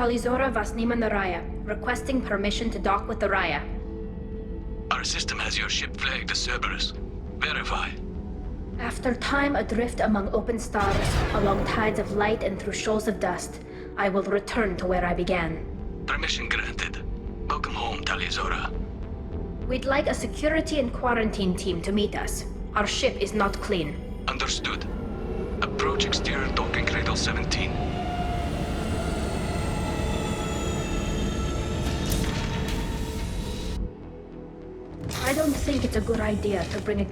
Tali Zora vas Нима na Raya, requesting permission to dock with the Raya. Our system has your ship flagged as Cerberus. Verify. After time adrift among open stars, along tides of light and through shoals of dust, I will return to where I began. Permission granted. Welcome home, Tali Zora. We'd like a security and quarantine team to meet us. Our ship is not clean. Understood. Approach exterior docking cradle 17. I don't think it's a good idea to bring a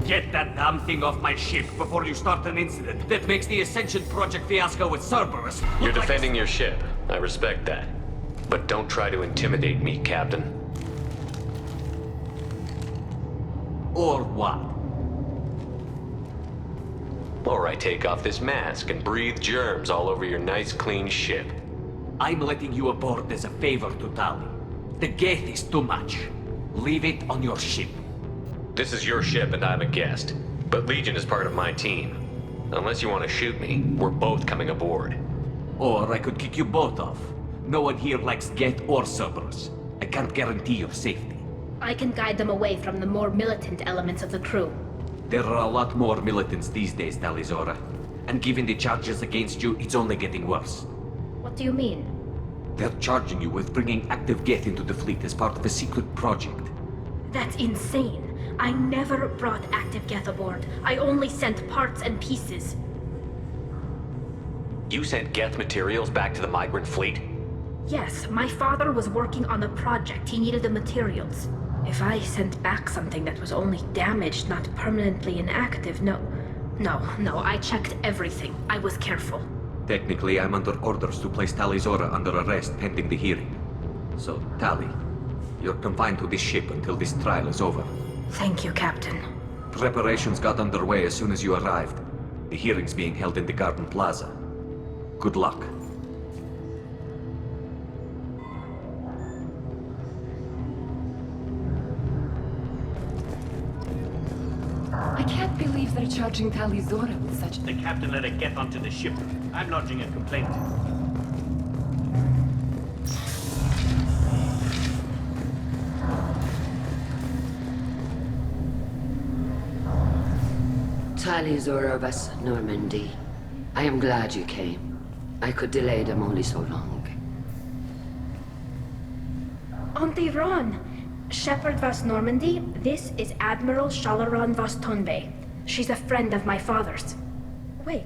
Get that damn thing off my ship before you start an incident that makes the Ascension Project fiasco with Cerberus You're look like defending your ship. I respect that. But don't try to intimidate me, Captain. Or what? Or I take off this mask and breathe germs all over your nice, clean ship. I'm letting you aboard as a favor to Tali. The gate is too much. Leave it on your ship. This is your ship and I'm a guest. But Legion is part of my team. Unless you want to shoot me, we're both coming aboard. Or I could kick you both off. No one here likes Geth or Cerberus. I can't guarantee your safety. I can guide them away from the more militant elements of the crew. There are a lot more militants these days, Tali Zora. And given the charges against you, it's only getting worse. What do you mean? They're charging you with bringing active Geth into the fleet as part of a secret project. That's insane. I never brought active Geth aboard. I only sent parts and pieces. You sent Geth materials back to the migrant fleet? Yes, my father was working on a project. He needed the materials. If I sent back something that was only damaged, not permanently inactive, no, I checked everything. I was careful. Technically, I'm under orders to place Tali Zora under arrest pending the hearing. So, Tali, you're confined to this ship until this trial is over. Thank you, Captain. Preparations got underway as soon as you arrived. The hearing's being held in the Garden Plaza. Good luck. I can't believe they're charging Tali Zora with such... The captain let it get onto the ship. I'm lodging a complaint. Tali Zora vas Normandy. I am glad you came. I could delay them only so long. Auntie Ron! Shepherd vas Normandy, this is Admiral Shalaron vas Tonbe. She's a friend of my father's. Wait,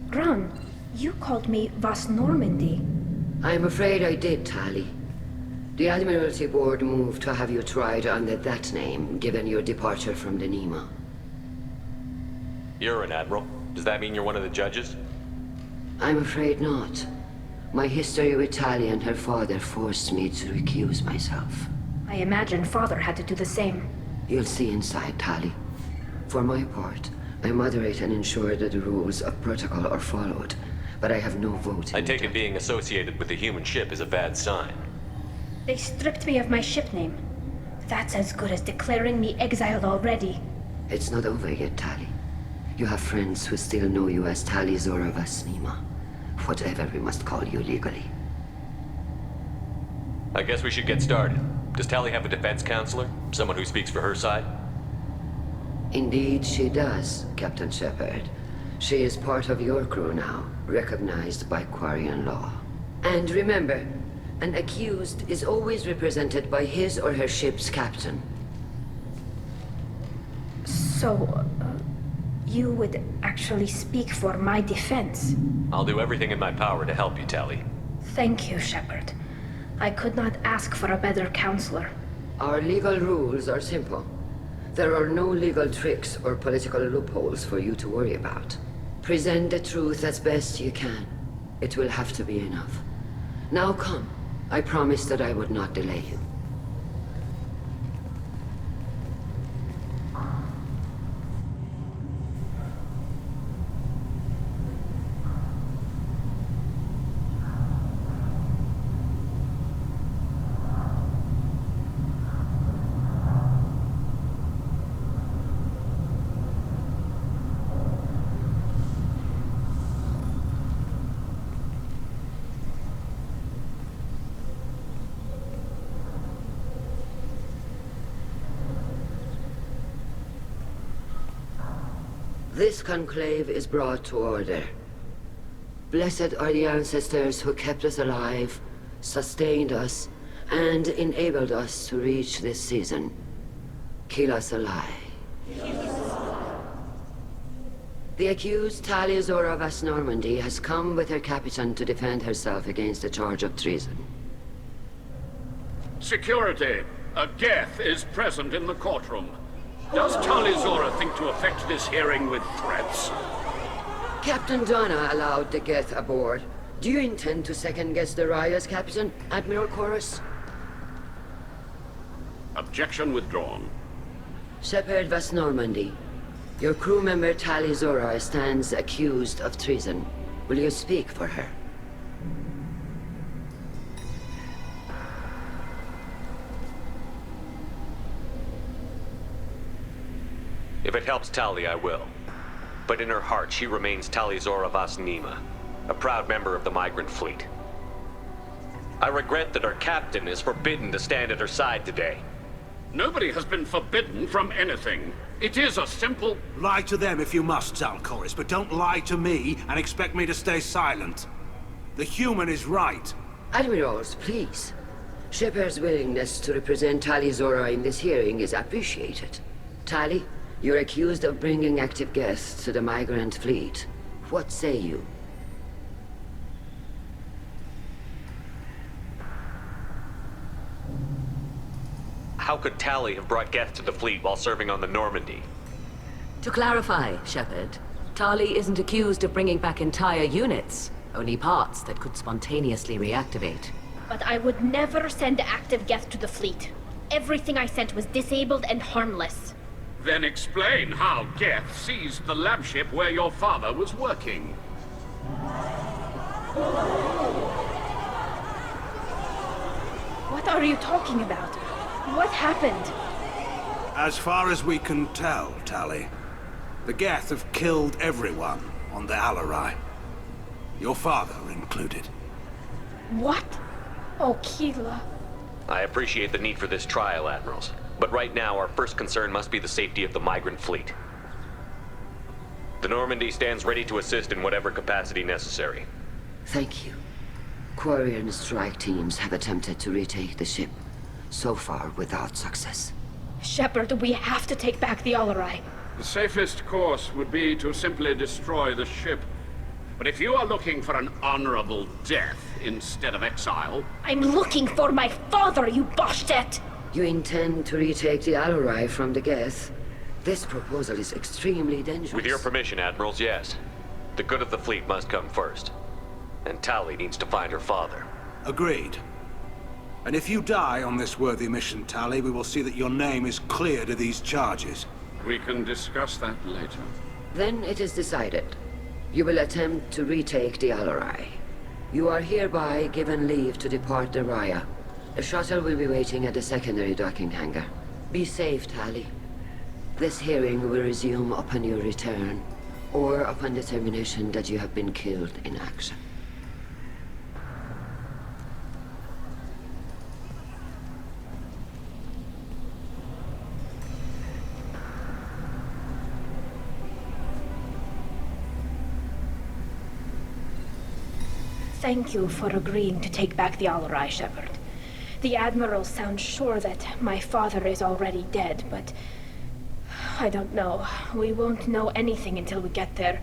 Ron, you called me vas Normandy. I'm afraid I did, Tali. The Admiralty Board moved to have you tried under that name, given your departure from the Нима. You're an admiral. Does that mean you're one of the judges? I'm afraid not. My history with Tali and her father forced me to recuse myself. I imagine father had to do the same. You'll see inside, Tali. For my part, I moderate and ensure that the rules of protocol are followed, but I have no vote in I take it being associated with the human ship is a bad sign. They stripped me of my ship name. That's as good as declaring me exiled already. It's not over yet, Tali. You have friends who still know you as Tali Zora vas Нима. Whatever we must call you legally. I guess we should get started. Does Tali have a defense counselor? Someone who speaks for her side? Indeed she does, Captain Shepard. She is part of your crew now, recognized by Quarian law. And remember, an accused is always represented by his or her ship's captain. So, you would actually speak for my defense? I'll do everything in my power to help you, Tali. Thank you, Shepard. I could not ask for a better counselor. Our legal rules are simple. There are no legal tricks or political loopholes for you to worry about. Present the truth as best you can. It will have to be enough. Now come. I promised that I would not delay you. This conclave is brought to order. Blessed are the ancestors who kept us alive, sustained us, and enabled us to reach this season. Keep us alive. The accused Tali Zora of Normandy has come with her captain to defend herself against a charge of treason. Security! A Geth is present in the courtroom. Does Tali Zora think to affect this hearing with threats? Captain Donna allowed the Geth aboard. Do you intend to second-guess the Raya's captain, Admiral Chorus? Objection withdrawn. Shepherd Vas Normandy, your crew member Tali Zora stands accused of treason. Will you speak for her? If it helps Tali, I will. But in her heart, she remains Tali Zora Vas Нима, a proud member of the migrant fleet. I regret that our captain is forbidden to stand at her side today. Nobody has been forbidden from anything. It is a simple... Lie to them if you must, Zalcoris, but don't lie to me and expect me to stay silent. The human is right. Admirals, please. Shepard's willingness to represent Tali Zora in this hearing is appreciated. Tali, you're accused of bringing active guests to the migrant fleet. What say you? How could Tali have brought Geth to the fleet while serving on the Normandy? To clarify, Shepard, Tali isn't accused of bringing back entire units, only parts that could spontaneously reactivate. But I would never send active Geth to the fleet. Everything I sent was disabled and harmless. Then explain how Geth seized the lab ship where your father was working. What are you talking about? What happened? As far as we can tell, Tali, the Geth have killed everyone on the Alarai. Your father included. What? Oh, Keela. I appreciate the need for this trial, Admirals. But right now, our first concern must be the safety of the migrant fleet. The Normandy stands ready to assist in whatever capacity necessary. Thank you. Quarian strike teams have attempted to retake the ship, so far without success. Shepard, we have to take back the Alarai. The safest course would be to simply destroy the ship. But if you are looking for an honorable death instead of exile... I'm looking for my father, you bastet! You intend to retake the Alarai from the Geth? This proposal is extremely dangerous. With your permission, Admirals, yes. The good of the fleet must come first. And Tali needs to find her father. Agreed. And if you die on this worthy mission, Tali, we will see that your name is cleared of these charges. We can discuss that later. Then it is decided. You will attempt to retake the Alarai. You are hereby given leave to depart the Raya. The shuttle will be waiting at the secondary docking hangar. Be safe, Tali. This hearing will resume upon your return, or upon determination that you have been killed in action. Thank you for agreeing to take back the Alarai, Shepard. The Admiral sounds sure that my father is already dead, but... I don't know. We won't know anything until we get there.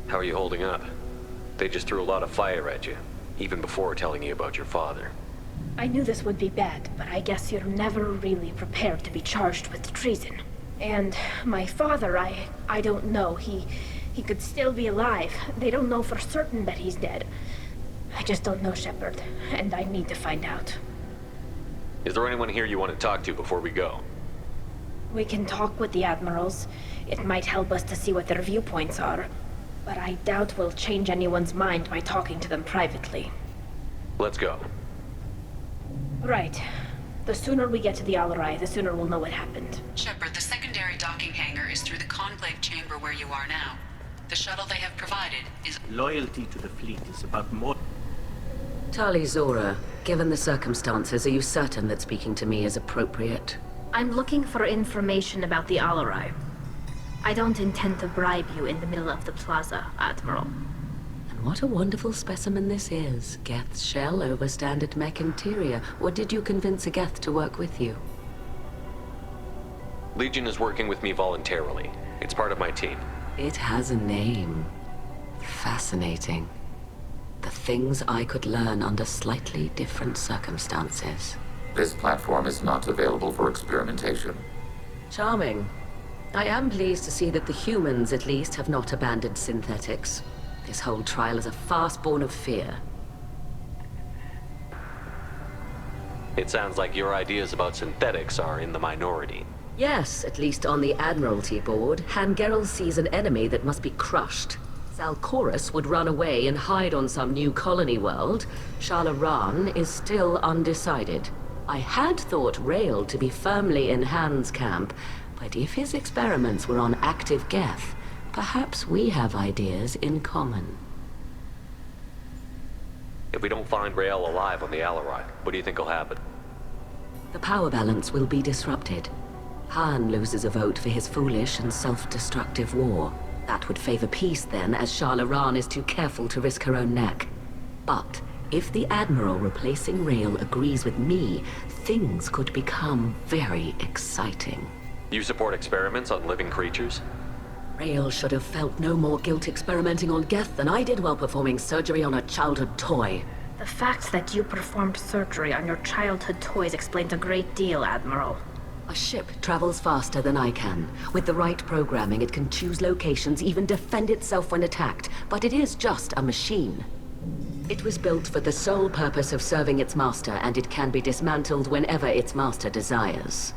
How are you holding up? They just threw a lot of fire at you, even before telling you about your father. I knew this would be bad, but I guess you're never really prepared to be charged with treason. And my father, I don't know. He could still be alive. They don't know for certain that he's dead. I just don't know, Shepard, and I need to find out. Is there anyone here you want to talk to before we go? We can talk with the Admirals. It might help us to see what their viewpoints are. But I doubt we'll change anyone's mind by talking to them privately. Let's go. Right. The sooner we get to the Alarai, the sooner we'll know what happened. Shepard, the secondary docking hangar is through the conclave chamber where you are now. The shuttle they have provided is... Loyalty to the fleet is about more... Tali Zora, given the circumstances, are you certain that speaking to me is appropriate? I'm looking for information about the Alarai. I don't intend to bribe you in the middle of the plaza, Admiral. And what a wonderful specimen this is. Geth's shell over standard mech interior. Or did you convince a Geth to work with you? Legion is working with me voluntarily. It's part of my team. It has a name. Fascinating. The things I could learn under slightly different circumstances. This platform is not available for experimentation. Charming. I am pleased to see that the humans, at least, have not abandoned synthetics. This whole trial is a farce born of fear. It sounds like your ideas about synthetics are in the minority. Yes, at least on the Admiralty board, Hangerel sees an enemy that must be crushed. Zalcorus would run away and hide on some new colony world. Shalaran is still undecided. I had thought Rael to be firmly in Han's camp, but if his experiments were on active Geth, perhaps we have ideas in common. If we don't find Rael alive on the Alarai, what do you think will happen? The power balance will be disrupted. Han loses a vote for his foolish and self-destructive war. That would favor peace then, as Shalaran is too careful to risk her own neck. But if the Admiral replacing Rael agrees with me, things could become very exciting. You support experiments on living creatures? Rael should have felt no more guilt experimenting on Geth than I did while performing surgery on a childhood toy. The fact that you performed surgery on your childhood toys explains a great deal, Admiral. A ship travels faster than I can. With the right programming, it can choose locations, even defend itself when attacked. But it is just a machine. It was built for the sole purpose of serving its master, and it can be dismantled whenever its master desires.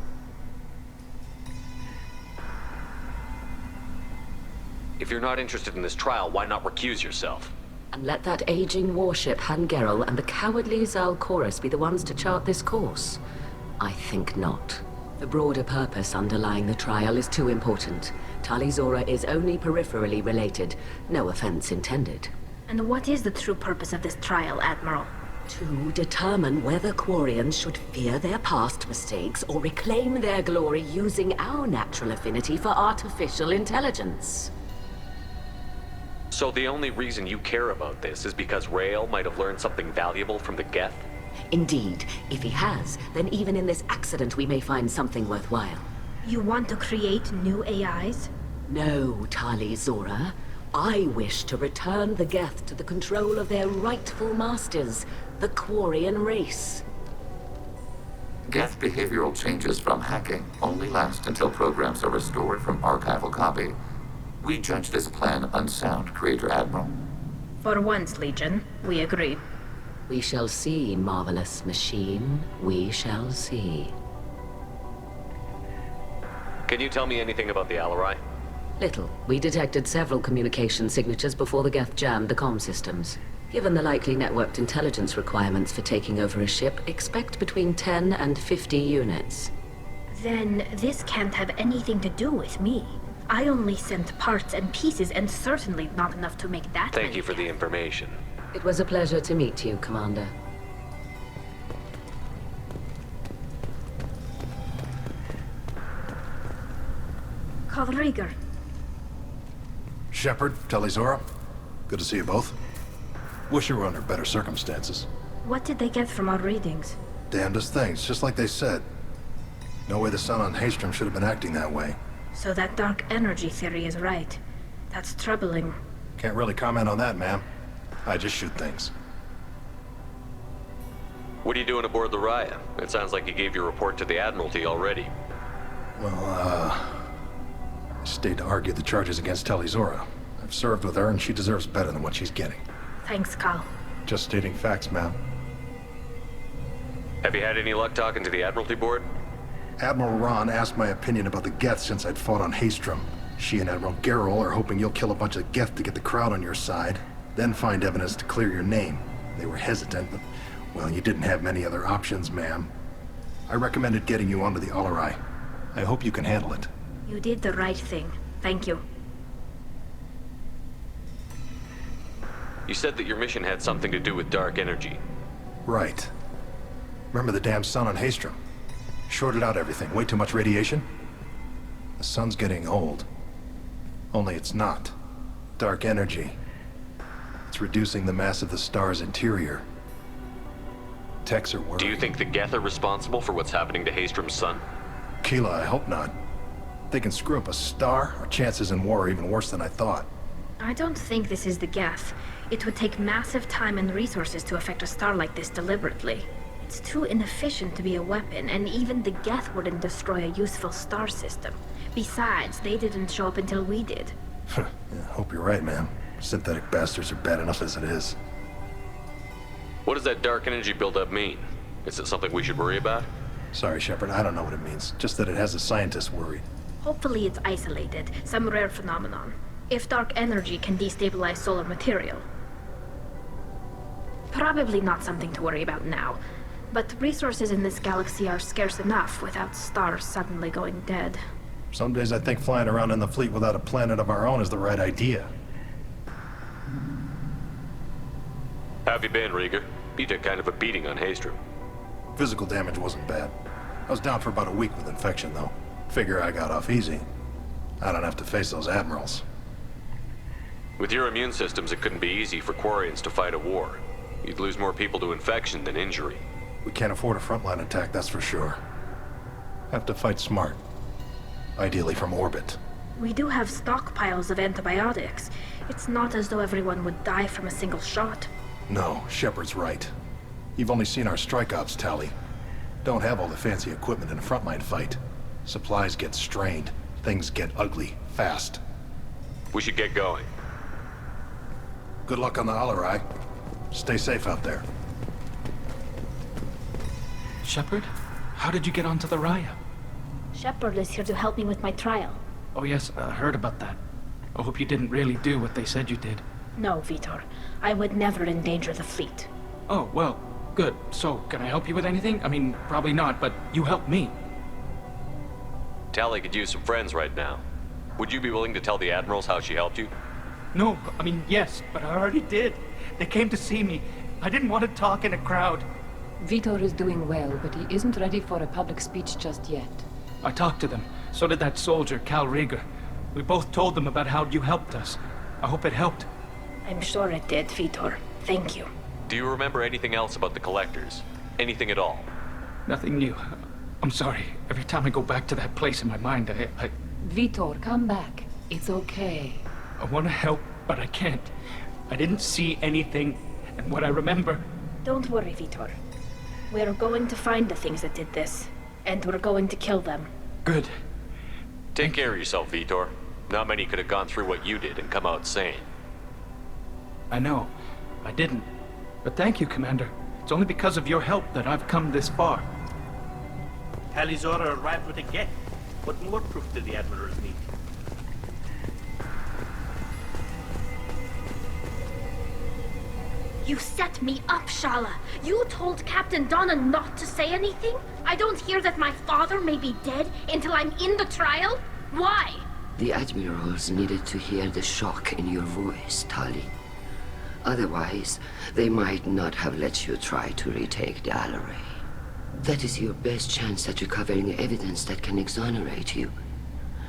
If you're not interested in this trial, why not recuse yourself? And let that aging warship Hangerel and the cowardly Zalcorus be the ones to chart this course? I think not. The broader purpose underlying the trial is too important. Tali Zora is only peripherally related. No offense intended. And what is the true purpose of this trial, Admiral? To determine whether Quarians should fear their past mistakes or reclaim their glory using our natural affinity for artificial intelligence. So the only reason you care about this is because Rael might have learned something valuable from the Geth? Indeed. If he has, then even in this accident we may find something worthwhile. You want to create new AIs? No, Tali Zora. I wish to return the Geth to the control of their rightful masters, the Quarian race. Geth behavioral changes from hacking only last until programs are restored from archival copy. We judge this plan unsound, Creator Admiral. For once, Legion, we agree. We shall see, marvelous machine. We shall see. Can you tell me anything about the Alarai? Little. We detected several communication signatures before the Geth jammed the comm systems. Given the likely networked intelligence requirements for taking over a ship, expect between 10 and 50 units. Then this can't have anything to do with me. I only sent parts and pieces, and certainly not enough to make that Thank you for the information. It was a pleasure to meet you, Commander. Call Rieger. Shepard, Tali Zora. Good to see you both. Wish you were under better circumstances. What did they get from our readings? Damnedest things, just like they said. No way the sun on Haystrom should have been acting that way. So that dark energy theory is right. That's troubling. Can't really comment on that, ma'am. I just shoot things. What are you doing aboard the Raya? It sounds like you gave your report to the Admiralty already. Well, I stayed to argue the charges against Tali Zora. I've served with her, and she deserves better than what she's getting. Thanks, Carl. Just stating facts, ma'am. Have you had any luck talking to the Admiralty board? Admiral Ron asked my opinion about the Geth since I'd fought on Haystrom. She and Admiral Gerrel are hoping you'll kill a bunch of Geth to get the crowd on your side, then find evidence to clear your name. They were hesitant, but, well, you didn't have many other options, ma'am. I recommended getting you onto the Alarai. I hope you can handle it. You did the right thing. Thank you. You said that your mission had something to do with dark energy. Right. Remember the damn sun on Haystrom? Shorted out everything. Way too much radiation? The sun's getting old. Only it's not. Dark energy. It's reducing the mass of the star's interior. Techs are worried. Do you think the Geth are responsible for what's happening to Hastrom's son? Keela, I hope not. If they can screw up a star, our chances in war are even worse than I thought. I don't think this is the Geth. It would take massive time and resources to affect a star like this deliberately. It's too inefficient to be a weapon, and even the Geth wouldn't destroy a useful star system. Besides, they didn't show up until we did. Yeah, hope you're right, man. Synthetic bastards are bad enough as it is. What does that dark energy buildup mean? Is it something we should worry about? Sorry, Shepard, I don't know what it means. Just that it has the scientists worried. Hopefully it's isolated, some rare phenomenon. If dark energy can destabilize solar material. Probably not something to worry about now. But resources in this galaxy are scarce enough without stars suddenly going dead. Some days I think flying around in the fleet without a planet of our own is the right idea. How have you been, Rieger? You took kind of a beating on Hastrom. Physical damage wasn't bad. I was down for about a week with infection, though. Figure I got off easy. I don't have to face those admirals. With your immune systems, it couldn't be easy for Quarians to fight a war. You'd lose more people to infection than injury. We can't afford a frontline attack, that's for sure. Have to fight smart. Ideally from orbit. We do have stockpiles of antibiotics. It's not as though everyone would die from a single shot. No, Shepard's right. You've only seen our strike ops, Tali. Don't have all the fancy equipment in a frontline fight. Supplies get strained. Things get ugly, fast. We should get going. Good luck on the Alarai. Stay safe out there. Shepard? How did you get onto the Raya? Shepard is here to help me with my trial. Oh yes, I heard about that. I hope you didn't really do what they said you did. No, Vitor. I would never endanger the fleet. Oh, well, good. So, can I help you with anything? I mean, probably not, but you helped me. Tali could use some friends right now. Would you be willing to tell the admirals how she helped you? No, I mean, yes, but I already did. They came to see me. I didn't want to talk in a crowd. Vitor is doing well, but he isn't ready for a public speech just yet. I talked to them. So did that soldier, Cal Rieger. We both told them about how you helped us. I hope it helped. I'm sure it did, Vitor. Thank you. Do you remember anything else about the Collectors? Anything at all? Nothing new. I'm sorry. Every time I go back to that place in my mind, I... Vitor, come back. It's okay. I want to help, but I can't. I didn't see anything, and what I remember... Don't worry, Vitor. We're going to find the things that did this, and we're going to kill them. Good. Take care of yourself, Vitor. Not many could have gone through what you did and come out sane. I know. I didn't. But thank you, Commander. It's only because of your help that I've come this far. Tali Zora arrived with a Geth. What more proof did the Admirals need? You set me up, Shala. You told Captain Donna not to say anything? I don't hear that my father may be dead until I'm in the trial? Why? The Admirals needed to hear the shock in your voice, Tali. Otherwise, they might not have let you try to retake the Alarai. That is your best chance at recovering evidence that can exonerate you.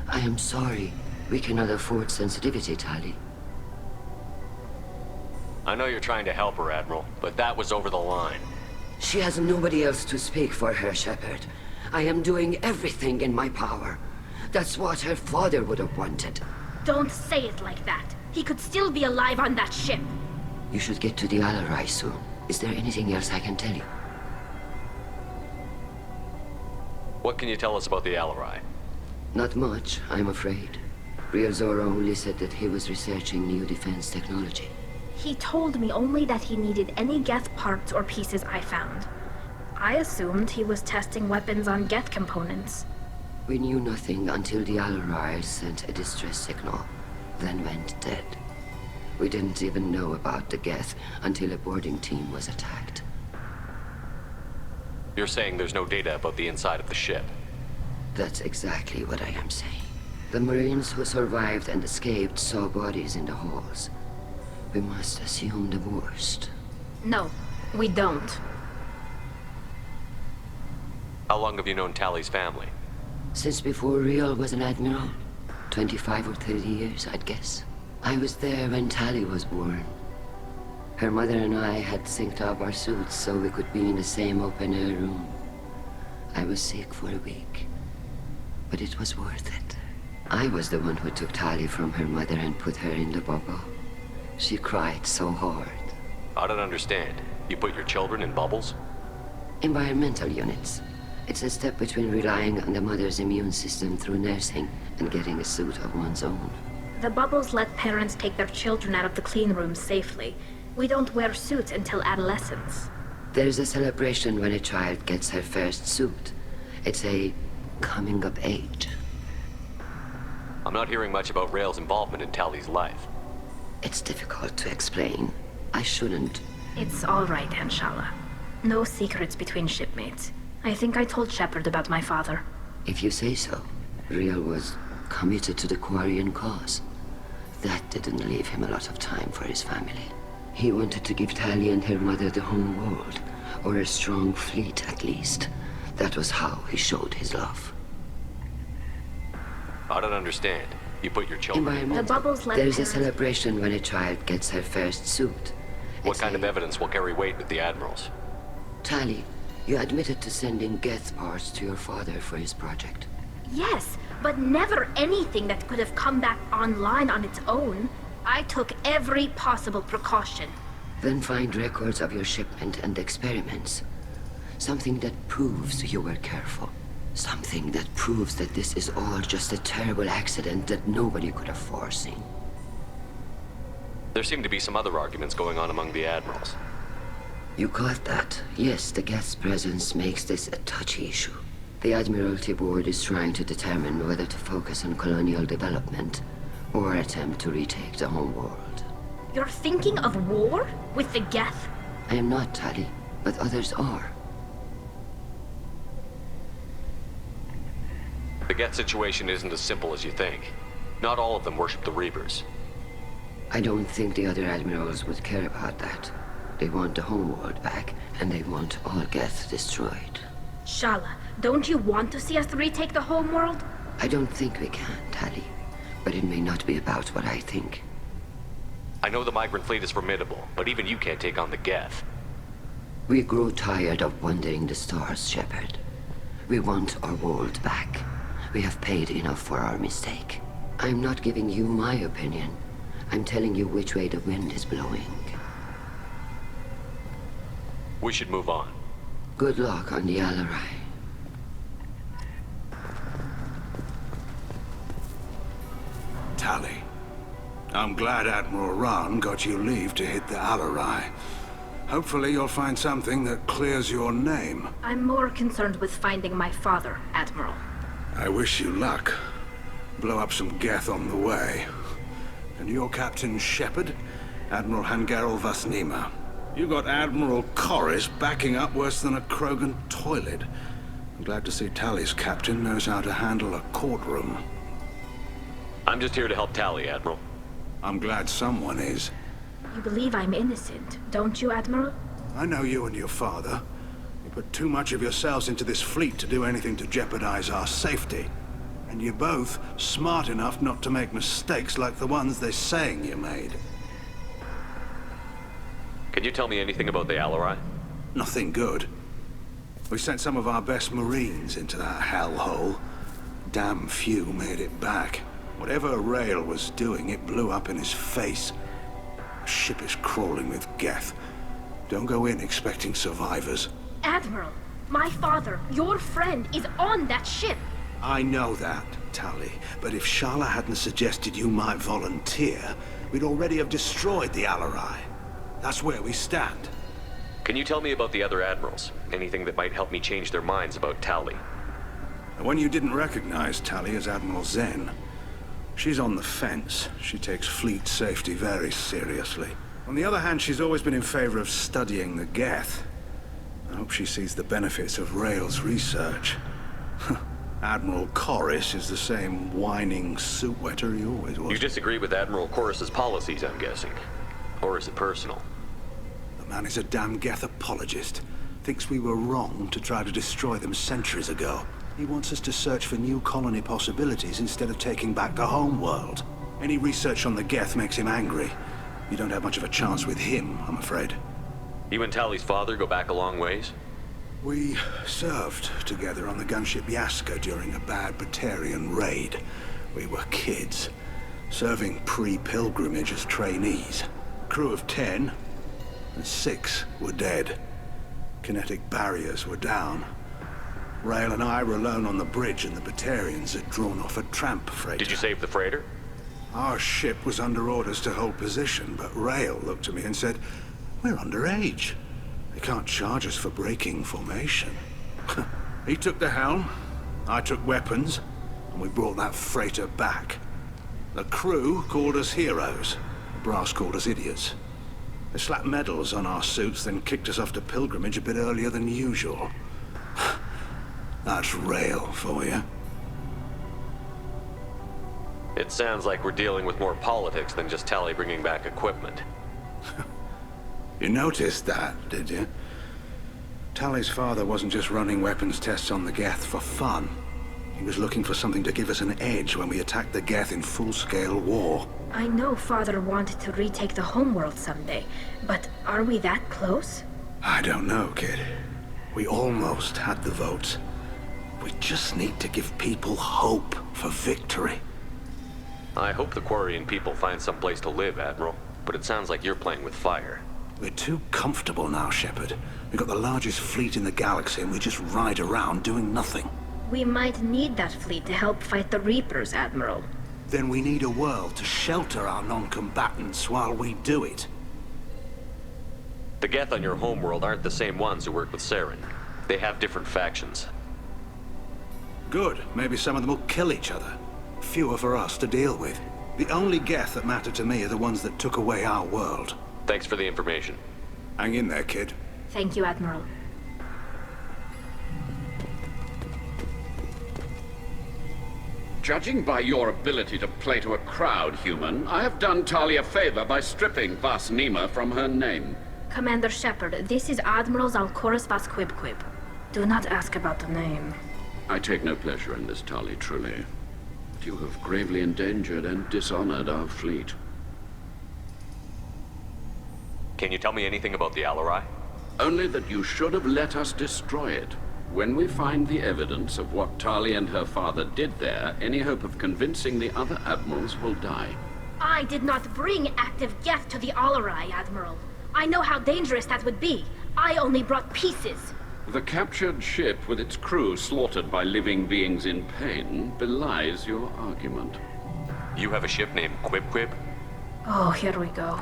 I am sorry. We cannot afford sensitivity, Tali. I know you're trying to help her, Admiral, but that was over the line. She has nobody else to speak for her, Shepard. I am doing everything in my power. That's what her father would have wanted. Don't say it like that. He could still be alive on that ship. You should get to the Alarai soon. Is there anything else I can tell you? What can you tell us about the Alarai? Not much, I'm afraid. Real Zora only said that he was researching new defense technology. He told me only that he needed any Geth parts or pieces I found. I assumed he was testing weapons on Geth components. We knew nothing until the Alarai sent a distress signal, then went dead. We didn't even know about the Geth until a boarding team was attacked. You're saying there's no data about the inside of the ship? That's exactly what I am saying. The Marines who survived and escaped saw bodies in the halls. We must assume the worst. No, we don't. How long have you known Tali's family? Since before Real was an admiral. 25 or 30 years, I'd guess. I was there when Tali was born. Her mother and I had synced up our suits so we could be in the same open-air room. I was sick for a week, but it was worth it. I was the one who took Tali from her mother and put her in the bubble. She cried so hard. I don't understand. You put your children in bubbles? Environmental units. It's a step between relying on the mother's immune system through nursing and getting a suit of one's own. The bubbles let parents take their children out of the clean rooms safely. We don't wear suits until adolescence. There's a celebration when a child gets her first suit. It's a coming of age. I'm not hearing much about Rail's involvement in Tali's life. It's difficult to explain. I shouldn't. It's all right, Anshala. No secrets between shipmates. I think I told Shepard about my father. If you say so. Rail was committed to the Quarian cause. That didn't leave him a lot of time for his family. He wanted to give Tali and her mother the home world, or a strong fleet at least. That was how he showed his love. I don't understand. You put your children in The bubbles let There's a parents... celebration when a child gets her first suit. What kind of evidence will carry weight with the Admirals? Tali, you admitted to sending Geth parts to your father for his project. Yes, but never anything that could have come back online on its own. I took every possible precaution. Then find records of your shipment and experiments. Something that proves you were careful. Something that proves that this is all just a terrible accident that nobody could have foreseen. There seem to be some other arguments going on among the Admirals. You caught that? Yes, the Geth's presence makes this a touchy issue. The Admiralty Board is trying to determine whether to focus on colonial development or attempt to retake the home world. You're thinking of war? With the Geth? I am not, Tali, but others are. The Geth situation isn't as simple as you think. Not all of them worship the Reapers. I don't think the other Admirals would care about that. They want the homeworld back, and they want all Geth destroyed. Shala, don't you want to see us retake the homeworld? I don't think we can, Tali. But it may not be about what I think. I know the migrant fleet is formidable, but even you can't take on the Geth. We grow tired of wandering the stars, Shepard. We want our world back. We have paid enough for our mistake. I'm not giving you my opinion. I'm telling you which way the wind is blowing. We should move on. Good luck on the Alarai. Tali, I'm glad Admiral Rahn got you leave to hit the Alarai. Hopefully you'll find something that clears your name. I'm more concerned with finding my father, Admiral. I wish you luck. Blow up some Geth on the way. And your Captain Shepard, Admiral Hangarel vas Нима. You got Admiral Corris backing up worse than a Krogan toilet. I'm glad to see Tali's captain knows how to handle a courtroom. I'm just here to help Tali, Admiral. I'm glad someone is. You believe I'm innocent, don't you, Admiral? I know you and your father. You put too much of yourselves into this fleet to do anything to jeopardize our safety. And you're both smart enough not to make mistakes like the ones they're saying you made. Can you tell me anything about the Alarai? Nothing good. We sent some of our best Marines into that hellhole. Damn few made it back. Whatever Rail was doing, it blew up in his face. The ship is crawling with Geth. Don't go in expecting survivors. Admiral, my father, your friend, is on that ship. I know that, Tali, but if Shala hadn't suggested you might volunteer, we'd already have destroyed the Alarai. That's where we stand. Can you tell me about the other Admirals? Anything that might help me change their minds about Tali? The one you didn't recognize, Tali, is Admiral Zen. She's on the fence. She takes fleet safety very seriously. On the other hand, she's always been in favor of studying the Geth. I hope she sees the benefits of Rail's research. Admiral Corris is the same whining suit wetter he always was. You disagree with Admiral Corris's policies, I'm guessing. Or is it personal? The man is a damn Geth apologist. Thinks we were wrong to try to destroy them centuries ago. He wants us to search for new colony possibilities instead of taking back the home world. Any research on the Geth makes him angry. You don't have much of a chance with him, I'm afraid. You and Tali's father go back a long ways? We served together on the gunship Yaska during a bad Batarian raid. We were kids, serving pre-pilgrimage as trainees. Crew of 10, and 6 were dead. Kinetic barriers were down. Rail and I were alone on the bridge, and the Batarians had drawn off a tramp freighter. Did you save the freighter? Our ship was under orders to hold position, but Rail looked at me and said, "We're underage. They can't charge us for breaking formation." He took the helm, I took weapons, and we brought that freighter back. The crew called us heroes. The brass called us idiots. They slapped medals on our suits, then kicked us off to pilgrimage a bit earlier than usual. That's Rail for you. It sounds like we're dealing with more politics than just Tali bringing back equipment. You noticed that, did you? Tali's father wasn't just running weapons tests on the Geth for fun. He was looking for something to give us an edge when we attacked the Geth in full-scale war. I know Father wanted to retake the homeworld someday, but are we that close? I don't know, kid. We almost had the votes. We just need to give people hope for victory. I hope the Quarian people find some place to live, Admiral, but it sounds like you're playing with fire. We're too comfortable now, Shepard. We've got the largest fleet in the galaxy and we just ride around doing nothing. We might need that fleet to help fight the Reapers, Admiral. Then we need a world to shelter our non-combatants while we do it. The Geth on your homeworld aren't the same ones who work with Saren. They have different factions. Good. Maybe some of them will kill each other. Fewer for us to deal with. The only Geth that matter to me are the ones that took away our world. Thanks for the information. Hang in there, kid. Thank you, Admiral. Judging by your ability to play to a crowd, human, I have done Tali a favor by stripping Vas Нима from her name. Commander Shepard, this is Admiral Zalkoris Vas Quib. Do not ask about the name. I take no pleasure in this, Tali, truly. But you have gravely endangered and dishonored our fleet. Can you tell me anything about the Alarai? Only that you should have let us destroy it. When we find the evidence of what Tali and her father did there, any hope of convincing the other admirals will die. I did not bring active Geth to the Alarai, Admiral. I know how dangerous that would be. I only brought pieces. The captured ship with its crew slaughtered by living beings in pain belies your argument. You have a ship named Quib? Oh, here we go.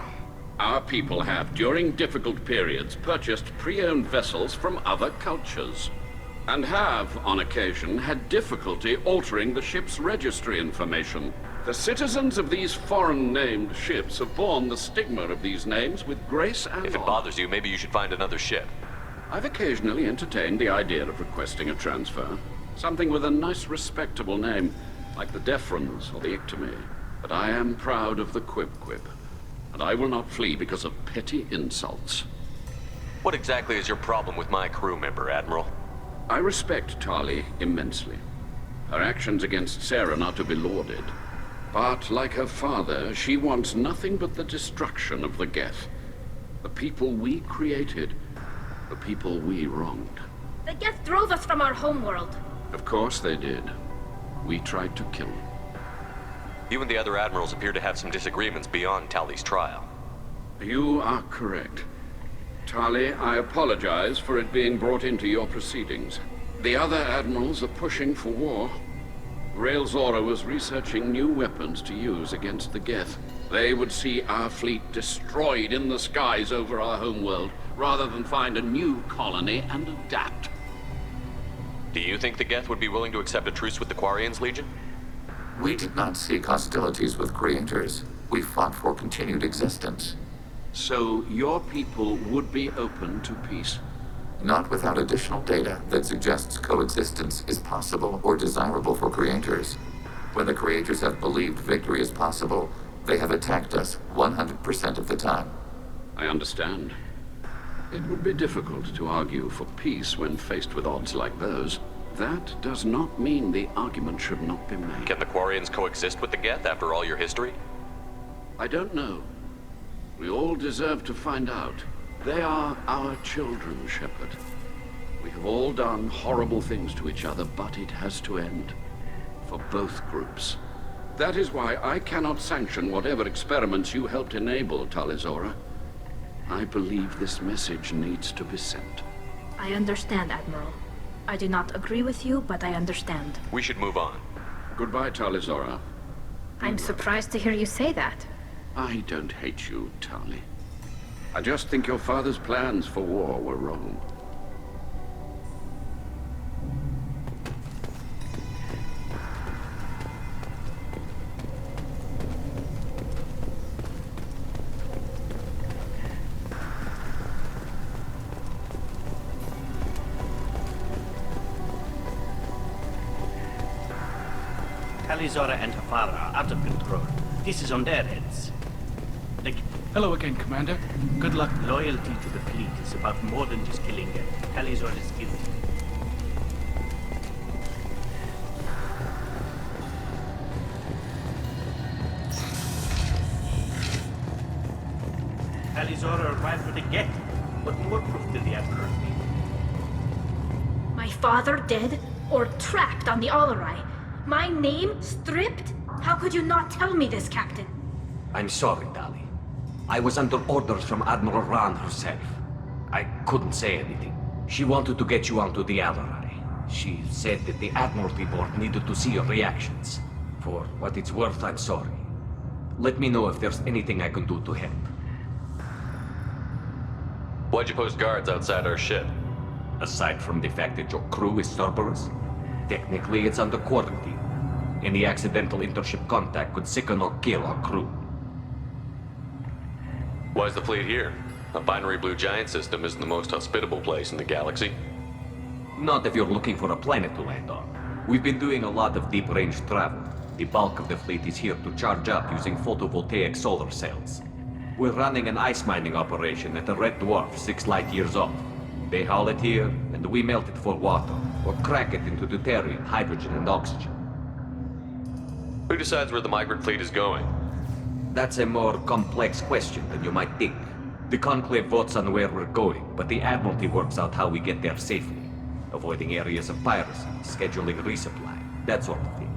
Our people have, during difficult periods, purchased pre-owned vessels from other cultures. And have, on occasion, had difficulty altering the ship's registry information. The citizens of these foreign-named ships have borne the stigma of these names with grace and If it bothers you, maybe you should find another ship. I've occasionally entertained the idea of requesting a transfer. Something with a nice, respectable name, like the Defrons or the Ictomy. But I am proud of the Quib, and I will not flee because of petty insults. What exactly is your problem with my crew member, Admiral? I respect Tali immensely. Her actions against Saren are to be lauded. But, like her father, she wants nothing but the destruction of the Geth. The people we created, the people we wronged. The Geth drove us from our homeworld. Of course they did. We tried to kill them. You and the other admirals appear to have some disagreements beyond Tali's trial. You are correct. Tali, I apologize for it being brought into your proceedings. The other admirals are pushing for war. Rail Zora was researching new weapons to use against the Geth. They would see our fleet destroyed in the skies over our homeworld, rather than find a new colony and adapt. Do you think the Geth would be willing to accept a truce with the Quarians, Legion? We did not seek hostilities with creators. We fought for continued existence. So your people would be open to peace? Not without additional data that suggests coexistence is possible or desirable for creators. When the creators have believed victory is possible, they have attacked us 100% of the time. I understand. It would be difficult to argue for peace when faced with odds like those. That does not mean the argument should not be made. Can the Quarians coexist with the Geth after all your history? I don't know. We all deserve to find out. They are our children, Shepard. We have all done horrible things to each other, but it has to end. For both groups. That is why I cannot sanction whatever experiments you helped enable, Tali Zora. I believe this message needs to be sent. I understand, Admiral. I do not agree with you, but I understand. We should move on. Goodbye, Tali Zora. I'm surprised to hear you say that. I don't hate you, Tali. I just think your father's plans for war were wrong. Tali Zora and her father are out of control. This is on their heads. Hello again, Commander. Good luck. Loyalty to the fleet is about more than just killing them. Tali Zora is guilty. Tali Zora arrived with a Geth. What more proof did the Admiral need? My father dead or trapped on the Alarai? My name stripped? How could you not tell me this, Captain? I'm sorry, Tali. I was under orders from Admiral Ran herself. I couldn't say anything. She wanted to get you onto the Alarai. She said that the Admiralty Board needed to see your reactions. For what it's worth, I'm sorry. Let me know if there's anything I can do to help. Why'd you post guards outside our ship? Aside from the fact that your crew is Cerberus, technically it's under quarantine. Any accidental intership contact could sicken or kill our crew. Why's the fleet here? A binary blue giant system isn't the most hospitable place in the galaxy. Not if you're looking for a planet to land on. We've been doing a lot of deep-range travel. The bulk of the fleet is here to charge up using photovoltaic solar cells. We're running an ice mining operation at the Red Dwarf 6 light years off. They haul it here, and we melt it for water, or crack it into deuterium, hydrogen, and oxygen. Who decides where the migrant fleet is going? That's a more complex question than you might think. The Conclave votes on where we're going, but the Admiralty works out how we get there safely. Avoiding areas of piracy, scheduling resupply, that sort of thing.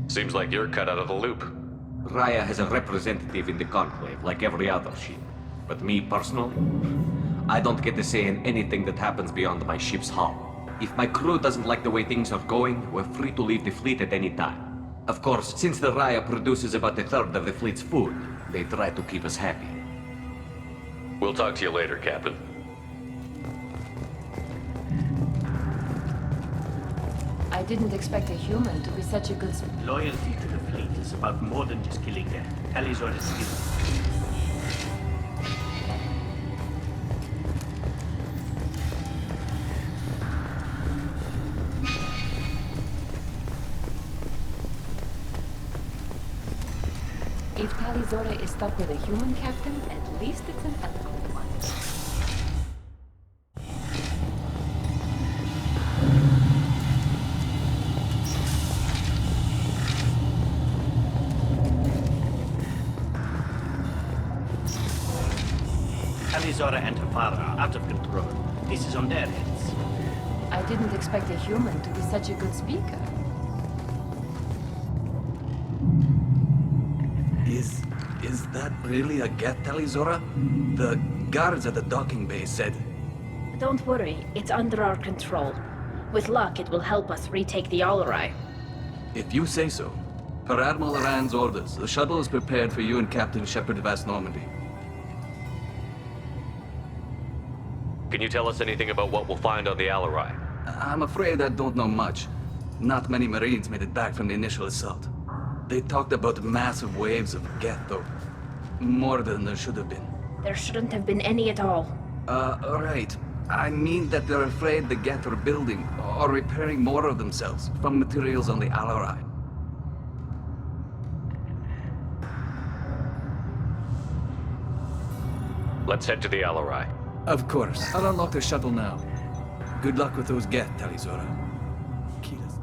Seems like you're cut out of the loop. Raya has a representative in the Conclave, like every other ship. But me, personally, I don't get to say in anything that happens beyond my ship's hull. If my crew doesn't like the way things are going, we're free to leave the fleet at any time. Of course, since the Raya produces about a third of the fleet's food, they try to keep us happy. We'll talk to you later, Captain. I didn't expect a human to be such a good... Loyalty to the fleet is about more than just killing them. Tali Zora is guilty. If Tali Zora is stuck with a human captain, at least it's an eloquent one. Tali Zora and her father are out of control. This is on their heads. I didn't expect a human to be such a good speaker. Is that really a Geth, Tali Zora? The guards at the docking bay said... Don't worry, it's under our control. With luck, it will help us retake the Alarai. If you say so. Per Admiral Rand's orders, the shuttle is prepared for you and Captain Shepard Vast Normandy. Can you tell us anything about what we'll find on the Alarai? I'm afraid I don't know much. Not many Marines made it back from the initial assault. They talked about massive waves of Geth, though. More than there should have been. There shouldn't have been any at all. Right. I mean that they're afraid the Geth are building or repairing more of themselves from materials on the Alarai. Let's head to the Alarai. Of course. I'll unlock the shuttle now. Good luck with those Geth, Tali Zora. Keyless.